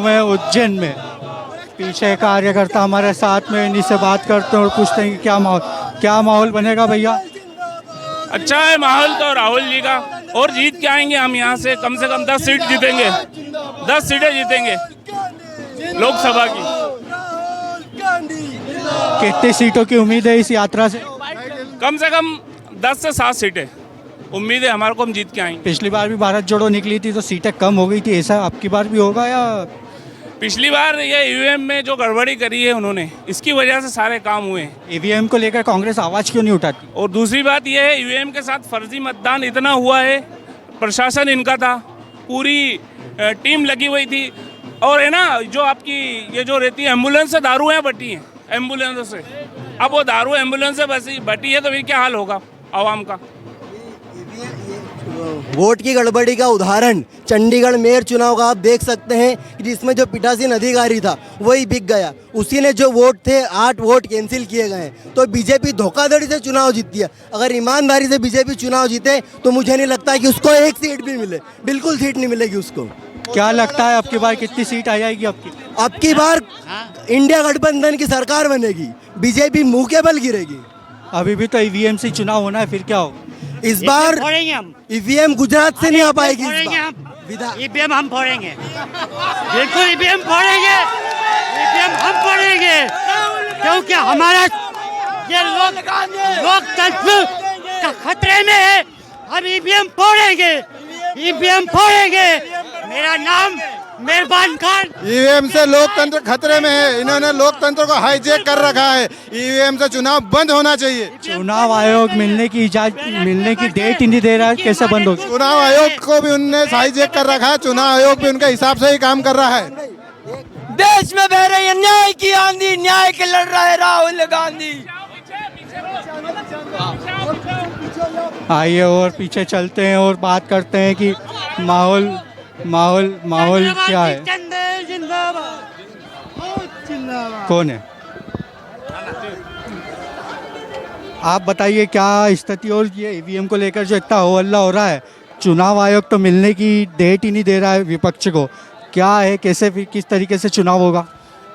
मैं उज्जैन में पीछे कार्यकर्ता हमारे साथ में, इन्हीं से बात करते हैं और पूछते हैं कि क्या माहौल बनेगा भैया। अच्छा है माहौल तो राहुल जी का, और जीत के आएंगे हम यहाँ से कम 10 सीट जीतेंगे, 10 सीटें जीतेंगे लोकसभा की। कितनी सीटों की उम्मीद है इस यात्रा से? कम 10 से 7 सीटें उम्मीद है हमारे को, हम जीत के आएंगे। पिछली बार भी भारत जोड़ो निकली थी तो सीटें कम हो गई थी, ऐसा आपकी बार भी होगा या? पिछली बार ये ईवीएम में जो गड़बड़ी करी है उन्होंने, इसकी वजह से सारे काम हुए हैं। ईवीएम को लेकर कांग्रेस आवाज क्यों नहीं उठाती? और दूसरी बात यह है, ईवीएम के साथ फर्जी मतदान इतना हुआ है, प्रशासन इनका था, पूरी टीम लगी हुई थी। और है ना, जो आपकी ये जो रहती है एम्बुलेंस से दारुएं बटी हैं, एम्बुलेंस से, अब वो दारू एम्बुलेंस से बटी है तो फिर क्या हाल होगा आवाम का। वोट की गड़बड़ी का उदाहरण चंडीगढ़ मेयर चुनाव का आप देख सकते हैं, जिसमें जो पीठासीन अधिकारी था वही बिक गया। उसी ने जो वोट थे 8 वोट कैंसिल किए गए। तो बीजेपी धोखाधड़ी से चुनाव जीतती है। अगर ईमानदारी से बीजेपी चुनाव जीते तो मुझे नहीं लगता कि उसको एक सीट भी मिले, बिल्कुल सीट नहीं मिलेगी उसको। क्या लगता है आपकी बार कितनी सीट आ जाएगी आपकी? आपकी बार इंडिया गठबंधन की सरकार बनेगी, बीजेपी मुंह के बल गिरेगी। अभी भी तो ईवीएम से चुनाव होना है, फिर क्या होगा? इस बार ईवीएम गुजरात से नहीं आ पाएगी। ईवीएम हम फोड़ेंगे, बिल्कुल ईवीएम फोड़ेंगे, ईवीएम हम फोड़ेंगे, क्योंकि हमारा ये लोकतंत्र का खतरे में है। हम ईवीएम फोड़ेंगे, ईवीएम फोड़ेंगे। मेरा नाम मेहरबान खान। ईवीएम से लोकतंत्र खतरे में है, इन्होंने लोकतंत्र को हाईजैक कर रखा है। ईवीएम से चुनाव बंद होना चाहिए। चुनाव आयोग मिलने की डेट ही नहीं दे रहा है, कैसे बंद होगा? चुनाव आयोग को भी उनने हाईजैक कर रखा है, चुनाव आयोग भी उनके हिसाब से ही काम कर रहा है। देश में बह रही है न्याय की आंधी, न्याय के लड़ रहा है राहुल गांधी। आइए और पीछे चलते हैं और बात करते हैं कि माहौल क्या है, कौन है? आप बताइए क्या स्थिति। और ये ईवीएम को लेकर जो इतना हो हल्ला हो रहा है, चुनाव आयोग तो मिलने की डेट ही नहीं दे रहा है विपक्ष को, क्या है, कैसे किस तरीके से चुनाव होगा?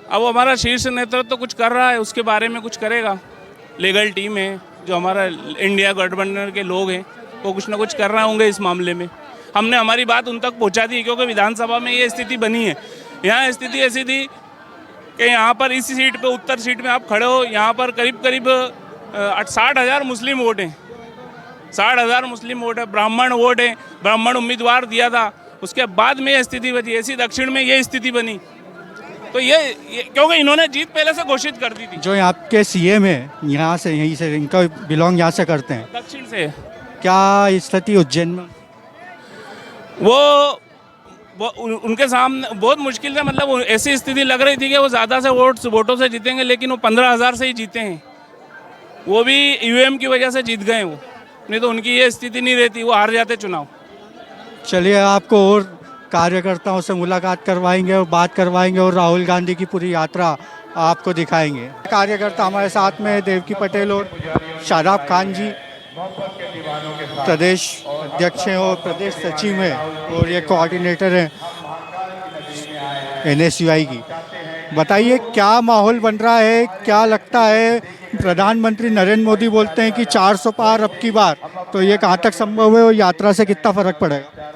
अब हमारा शीर्ष नेतृत्व तो कुछ कर रहा है, उसके बारे में कुछ करेगा। लीगल टीम है, जो हमारा इंडिया गठबंधन के लोग हैं, वो कुछ ना कुछ कर रहे होंगे इस मामले में। हमने हमारी बात उन तक पहुंचा दी, क्योंकि विधानसभा में ये स्थिति बनी है। यहाँ स्थिति ऐसी थी कि यहाँ पर इस सीट पे, उत्तर सीट में आप खड़े हो, यहाँ पर करीब 60,000 मुस्लिम वोट हैं, 60,000 मुस्लिम वोट है, ब्राह्मण वोट है, ब्राह्मण उम्मीदवार दिया था। उसके बाद में ये स्थिति बची, ऐसी दक्षिण में ये स्थिति बनी। तो ये क्योंकि इन्होंने जीत पहले से घोषित कर दी थी। जो यहाँ के सीएम है, यहीं से इनका बिलोंग यहाँ से करते हैं, दक्षिण से। क्या स्थिति उज्जैन में? वो उनके सामने बहुत मुश्किल है, मतलब ऐसी स्थिति लग रही थी कि वो ज़्यादा से वोटों से जीतेंगे, लेकिन वो 15,000 से ही जीते हैं। वो भी ईवीएम की वजह से जीत गए वो, नहीं तो उनकी ये स्थिति नहीं रहती, वो हार जाते चुनाव। चलिए आपको और कार्यकर्ताओं से मुलाकात करवाएंगे और बात करवाएंगे और राहुल गांधी की पूरी यात्रा आपको दिखाएंगे। कार्यकर्ता हमारे साथ में देवकी पटेल और शादाब खान जी, प्रदेश अध्यक्ष हैं और प्रदेश सचिव हैं, और ये कोऑर्डिनेटर हैं NSUI की। बताइए क्या माहौल बन रहा है, क्या लगता है? प्रधानमंत्री नरेंद्र मोदी बोलते हैं कि 400 पार अब की बार, तो ये कहाँ तक संभव है और यात्रा से कितना फर्क पड़ेगा?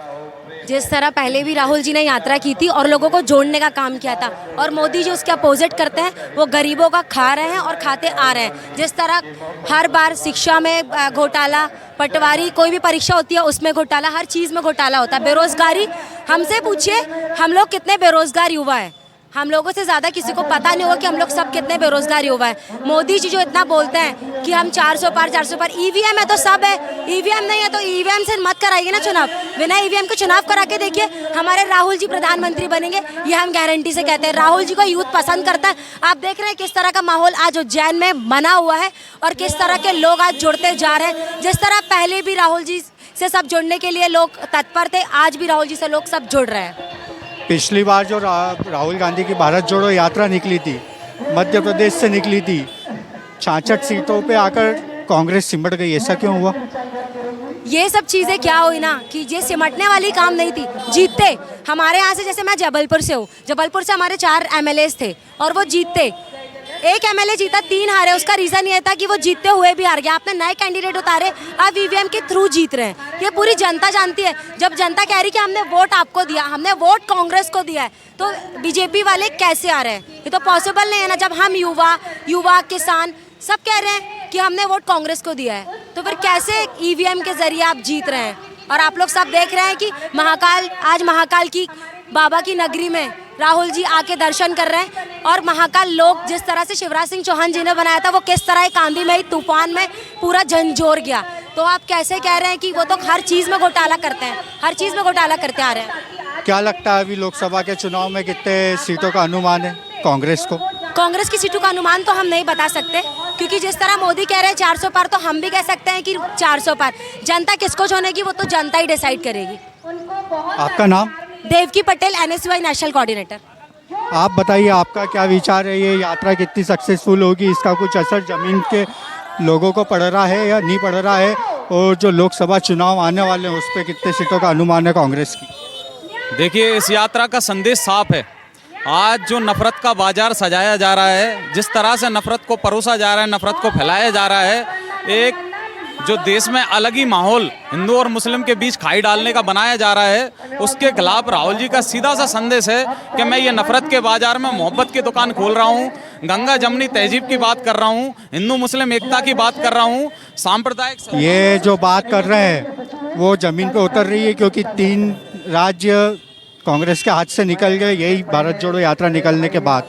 जिस तरह पहले भी राहुल जी ने यात्रा की थी और लोगों को जोड़ने का काम किया था, और मोदी जी उसके अपोजिट करते हैं, वो गरीबों का खा रहे हैं और खाते आ रहे हैं। जिस तरह हर बार शिक्षा में घोटाला, पटवारी, कोई भी परीक्षा होती है उसमें घोटाला, हर चीज़ में घोटाला होता है। बेरोजगारी, हमसे पूछिए हम लोग कितने बेरोजगार युवा हैं, हम लोगों से ज़्यादा किसी को पता नहीं होगा कि हम लोग सब कितने बेरोजगार युवा हैं। मोदी जी जो इतना बोलते हैं कि हम 400 पार, ईवीएम है तो सब है, ईवीएम नहीं है तो ईवीएम से मत कराइए ना चुनाव, बिना ईवीएम के चुनाव करा के देखिए, हमारे राहुल जी प्रधानमंत्री बनेंगे, ये हम गारंटी से कहते हैं। राहुल जी को यूथ पसंद करता है। आप देख रहे हैं किस तरह का माहौल आज उज्जैन में बना हुआ है और किस तरह के लोग आज जुड़ते जा रहे हैं। जिस तरह पहले भी राहुल जी से सब जुड़ने के लिए लोग तत्पर थे, आज भी राहुल जी से लोग सब जुड़ रहे हैं। पिछली बार जो राहुल गांधी की भारत जोड़ो यात्रा निकली थी, मध्य प्रदेश से निकली थी, 66 सीटों पे आकर कांग्रेस सिमट गई, ऐसा क्यों हुआ? ये सब चीज़ें क्या हुई ना कि ये सिमटने वाली काम नहीं थी। जीतते हमारे यहाँ से, जैसे मैं जबलपुर से हूँ, जबलपुर से हमारे 4 MLAs थे और वो जीतते। एक MLA जीता, 3 हारे। उसका रीज़न ये था कि वो जीतते हुए भी हार गया। आपने नए कैंडिडेट उतारे, आप EVM के थ्रू जीत रहे हैं। ये पूरी जनता जानती है। जब जनता कह रही कि हमने वोट आपको दिया, हमने वोट कांग्रेस को दिया है, तो बीजेपी वाले कैसे आ रहे हैं? ये तो पॉसिबल नहीं है ना। जब हम युवा किसान सब कह रहे हैं कि हमने वोट कांग्रेस को दिया है, तो फिर कैसे EVM के जरिए आप जीत रहे हैं? और आप लोग सब देख रहे हैं कि आज महाकाल की बाबा की नगरी में राहुल जी आके दर्शन कर रहे हैं। और महाकाल लोग जिस तरह से शिवराज सिंह चौहान जी ने बनाया था, वो किस तरह एक आंधी में, तूफान में पूरा झंझोर गया। तो आप कैसे कह रहे हैं कि वो तो हर चीज़ में घोटाला करते हैं, हर चीज़ में घोटाला करते आ रहे हैं। क्या लगता है अभी लोकसभा के चुनाव में कितने सीटों का अनुमान है कांग्रेस को? कांग्रेस की सीटों का अनुमान तो हम नहीं बता सकते, क्योंकि जिस तरह मोदी कह रहे हैं 400 पार, तो हम भी कह सकते हैं कि 400 पार। जनता किसको चुनेगी वो तो जनता ही डिसाइड करेगी। आपका नाम? Devki Patel, NSY national coordinator. आप बताइए, आपका क्या विचार है? ये यात्रा कितनी सक्सेसफुल होगी? इसका कुछ असर जमीन के लोगों को पड़ रहा है या नहीं पड़ रहा है? और जो लोकसभा चुनाव आने वाले हैं उस पर कितने सीटों का अनुमान है कांग्रेस की? देखिए, इस यात्रा का संदेश साफ है। आज जो नफरत का बाजार सजाया जा रहा है, जिस तरह से नफरत को परोसा जा रहा है, नफरत को फैलाया जा रहा है, एक जो देश में अलग ही माहौल हिंदू और मुस्लिम के बीच खाई डालने का बनाया जा रहा है, उसके खिलाफ राहुल जी का सीधा सा संदेश है कि मैं ये नफरत के बाजार में मोहब्बत की दुकान खोल रहा हूँ, गंगा जमनी तहजीब की बात कर रहा हूँ, हिंदू मुस्लिम एकता की बात कर रहा हूँ, सांप्रदायिक। ये जो बात कर रहे हैं वो जमीन पे उतर रही है, क्योंकि 3 राज्य कांग्रेस के हाथ से निकल गए यही भारत जोड़ो यात्रा निकलने के बाद।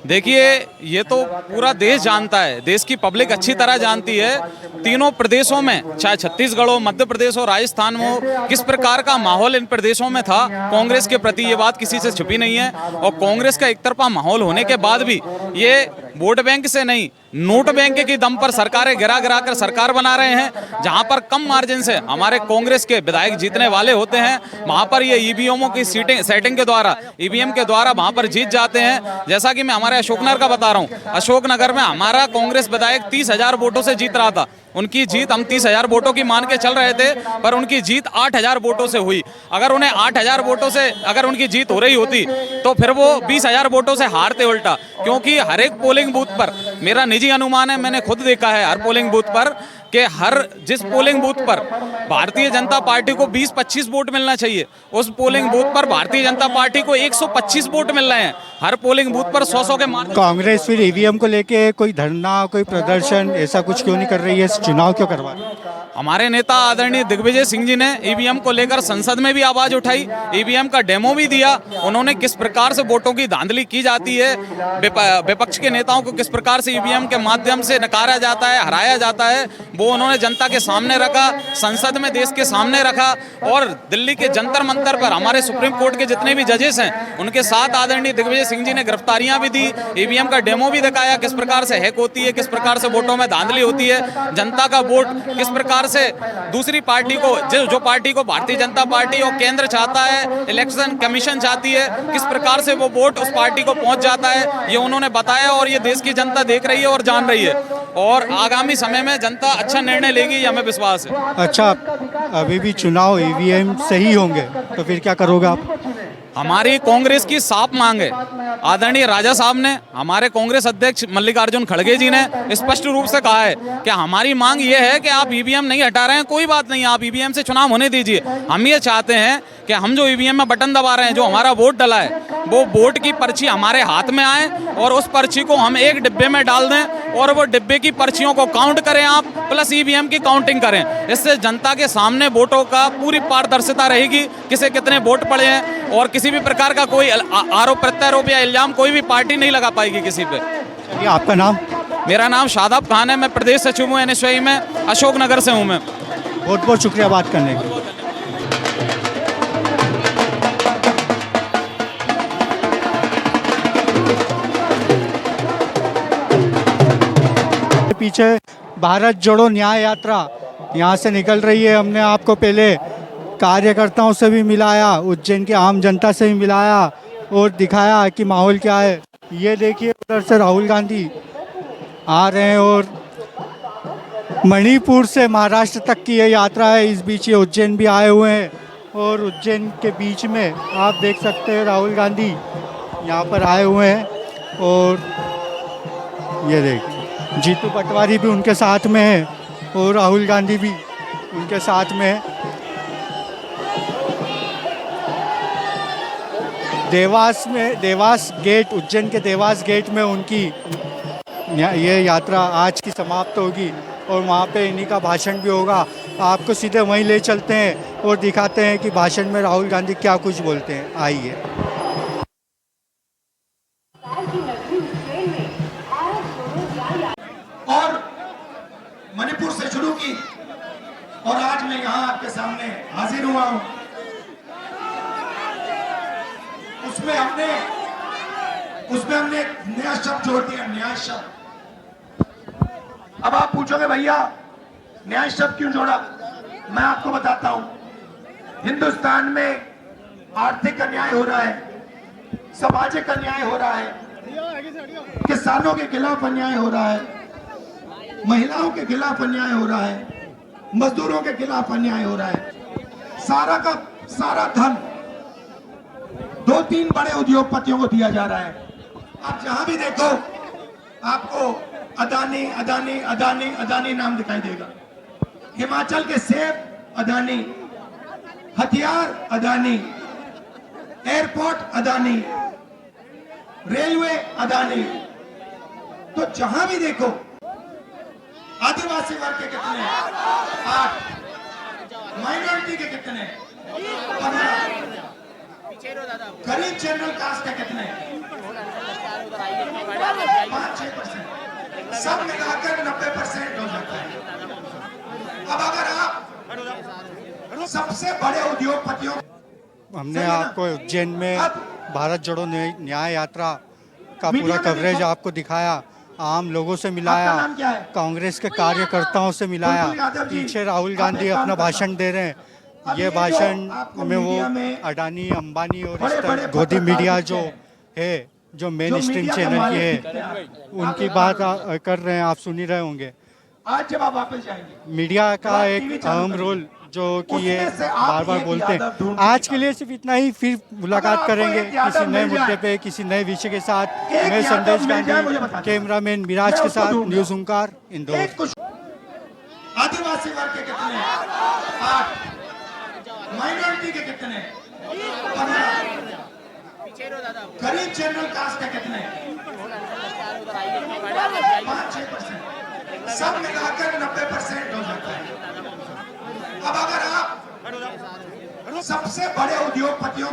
देखिए, ये तो पूरा देश जानता है, देश की पब्लिक अच्छी तरह जानती है, तीनों प्रदेशों में, चाहे छत्तीसगढ़ हो, मध्य प्रदेश हो, राजस्थान हो, किस प्रकार का माहौल इन प्रदेशों में था कांग्रेस के प्रति। ये बात किसी से छुपी नहीं है। और कांग्रेस का एक तरफा माहौल होने के बाद भी ये वोट बैंक से नहीं, नोट बैंक के दम पर सरकारें गिरा गिरा कर सरकार बना रहे हैं। जहां पर कम मार्जिन से हमारे कांग्रेस के विधायक जीतने वाले होते हैं, वहां पर ये EVMों की सेटिंग के द्वारा, EVM के द्वारा वहां पर जीत जाते हैं। जैसा कि मैं हमारे अशोकनगर का बता रहा हूं, अशोकनगर में हमारा कांग्रेस विधायक 30,000 वोटों से जीत रहा था। उनकी जीत हम 30,000 वोटों की मान के चल रहे थे, पर उनकी जीत 8,000 वोटों से हुई। अगर उन्हें 8,000 वोटों से अगर उनकी जीत हो रही होती तो फिर वो 20,000 वोटों से हारते उल्टा। क्योंकि हर एक पोलिंग बूथ पर, मेरा निजी अनुमान है, मैंने खुद देखा है हर पोलिंग बूथ पर, कि जिस पोलिंग बूथ पर भारतीय जनता पार्टी को 20-25 वोट मिलना चाहिए, उस पोलिंग बूथ पर भारतीय जनता पार्टी को 125 वोट मिल रहे हैं। हर पोलिंग बूथ पर 100 के मान। कांग्रेस फिर EVM को लेके कोई धरना, कोई प्रदर्शन ऐसा कुछ क्यों नहीं कर रही है? चुनाव क्यों करवा रही है? हमारे नेता आदरणीय दिग्विजय सिंह जी ने EVM को लेकर संसद में भी आवाज उठाई, EVM का डेमो भी दिया। उन्होंने किस प्रकार से वोटों की धांधली की जाती है, विपक्ष के नेताओं को किस प्रकार से EVM के माध्यम से नकारा जाता है, हराया जाता है, वो उन्होंने जनता के सामने रखा, संसद में देश के सामने रखा। और दिल्ली के जंतर मंतर पर हमारे सुप्रीम कोर्ट के जितने भी जजेस हैं, उनके साथ आदरणीय दिग्विजय सिंह जी ने गिरफ्तारियां भी दी, EVM का डेमो भी दिखाया, किस प्रकार से हैक होती है, किस प्रकार से वोटों में धांधली होती है, जनता का वोट किस प्रकार से दूसरी पार्टी को, जो पार्टी को भारतीय जनता पार्टी और केंद्र चाहता है, इलेक्शन कमीशन चाहती है, किस प्रकार से वो वोट उस पार्टी को पहुंच जाता है, ये उन्होंने बताया। और ये देश की जनता देख रही है और जान रही है, और आगामी समय में जनता अच्छा निर्णय लेगी, ये हमें विश्वास है। अच्छा, अभी भी चुनाव EVM से ही होंगे तो फिर क्या करोगे आप? हमारी कांग्रेस की साफ मांग है। आदरणीय राजा साहब ने, हमारे कांग्रेस अध्यक्ष मल्लिकार्जुन खड़गे जी ने स्पष्ट रूप से कहा है कि हमारी मांग ये है कि आप EVM नहीं हटा रहे हैं, कोई बात नहीं, आप EVM से चुनाव होने दीजिए। हम ये चाहते हैं कि हम जो EVM में बटन दबा रहे हैं, जो हमारा वोट डला है, वो वोट की पर्ची हमारे हाथ में आए और उस पर्ची को हम एक डिब्बे में डाल दें और वो डिब्बे की पर्चियों को काउंट करें आप, प्लस EVM की काउंटिंग करें। इससे जनता के सामने वोटों का पूरी पारदर्शिता रहेगी, किसे कितने वोट पड़े हैं, और किसी भी प्रकार का कोई आरोप प्रत्यारोप या इल्जाम कोई भी पार्टी नहीं लगा पाएगी किसी पे। ये आपका नाम? मेरा नाम शादाब खान है, मैं प्रदेश सचिव हूँ NSY में, अशोकनगर से हूँ मैं। बहुत बहुत शुक्रिया बात करने के लिए। पीछे भारत जोड़ो न्याय यात्रा यहाँ से निकल रही है। हमने आपको पहले कार्यकर्ताओं से भी मिलाया, उज्जैन की आम जनता से भी मिलाया और दिखाया कि माहौल क्या है। ये देखिए, उधर से राहुल गांधी आ रहे हैं और मणिपुर से महाराष्ट्र तक की ये यात्रा है। इस बीच ये उज्जैन भी आए हुए हैं और उज्जैन के बीच में आप देख सकते हैं राहुल गांधी यहाँ पर आए हुए हैं और ये देखिए जीतू पटवारी भी उनके साथ में है और राहुल गांधी भी उनके साथ में है। देवास गेट, उज्जैन के देवास गेट में उनकी ये यात्रा आज की समाप्त होगी और वहाँ पे इन्हीं का भाषण भी होगा। आपको सीधे वहीं ले चलते हैं और दिखाते हैं कि भाषण में राहुल गांधी क्या कुछ बोलते हैं। आइए। और मणिपुर से शुरू की और आज मैं यहाँ आपके सामने हाजिर हुआ हूँ। उसमें हमने एक नया शब्द जोड़ दिया, न्याय शब्द। अब आप पूछोगे भैया न्याय शब्द क्यों जोड़ा? मैं आपको बताता हूं। हिंदुस्तान में आर्थिक अन्याय हो रहा है, सामाजिक अन्याय हो रहा है, किसानों के खिलाफ अन्याय हो रहा है, महिलाओं के खिलाफ अन्याय हो रहा है, मजदूरों के खिलाफ अन्याय हो रहा है। सारा का सारा धन 2-3 बड़े उद्योगपतियों को दिया जा रहा है। आप जहां भी देखो आपको अदानी अदानी अदानी अदानी नाम दिखाई देगा। हिमाचल के सेब अदानी, हथियार अदानी, एयरपोर्ट अदानी, रेलवे अदानी। तो जहां भी देखो आदिवासी वर्ग के कितने? 8, माइनॉरिटी के कितने? 15, गरीब जनरल कास्ट के कितने? 5-6%। सब मिलाकर 90% हो जाता है। अब अगर आप सबसे बड़े उद्योगपतियों, हमने आपको उज्जैन में भारत जोड़ो न्याय यात्रा का पूरा कवरेज आपको दिखाया, आम लोगों से मिलाया, कांग्रेस के कार्यकर्ताओं से मिलाया। पीछे राहुल गांधी अपना भाषण दे रहे हैं। ये भाषण में वो अडानी, अंबानी और इस तरह गोदी मीडिया जो है, जो मेन स्ट्रीम चैनल की है, उनकी बात कर रहे हैं। आप सुन ही रहे होंगे। आज जब आप वापस जाएंगे, मीडिया का एक अहम रोल जो कि ये बार बार बोलते हैं। आज के लिए सिर्फ इतना ही, फिर मुलाकात करेंगे किसी नए मुद्दे पे, किसी नए विषय के साथ। मैं संदेश गांधी, कैमरामैन मिराज के साथ, न्यूज़ ओंकार, इंदौर। आदिवासी वर्ग के कितने? 8, माइनॉरिटी के कितने? 15, गरीब जनरल कास्ट के कितने? 5-6%। सब मिलाकर 90% हो जाता है। अब अगर आप सबसे बड़े उद्योगपतियों